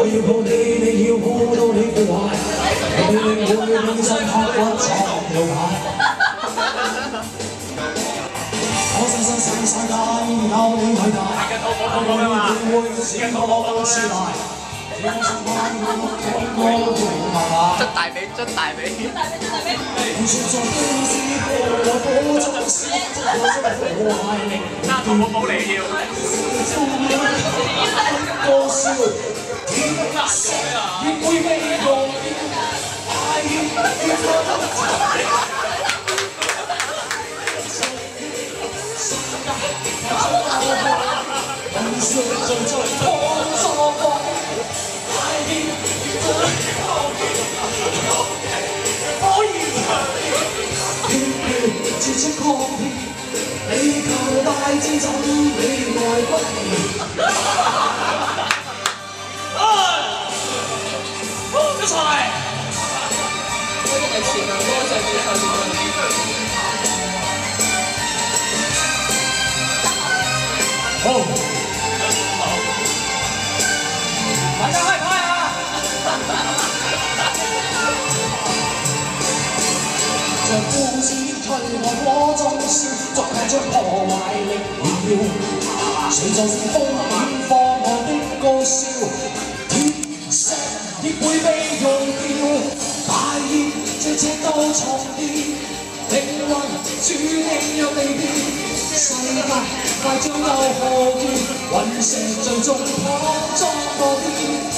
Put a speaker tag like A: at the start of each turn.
A: 要抱你，你要抱到你腐壞，你令會滿身刻骨闖了界。我細間有你偉大，我會閃光刺賴。
B: 捽大髀，捽大髀。頭冇嚟要。
A: 多笑，天難改啊！越會被用，太越絕出抗辯，你求大戰怎比愛不離？一齊！
C: 我一日前啊，歌就叫後
A: 好，大家開派啊！像夫子推我火中燒，逐係將破壞力燃耀。誰就是風險放我的高燒，鐵石亦會被溶掉。大熱這赤道重疊，命運注定有離別。世界快將有浩劫，隕石像中破中破跌。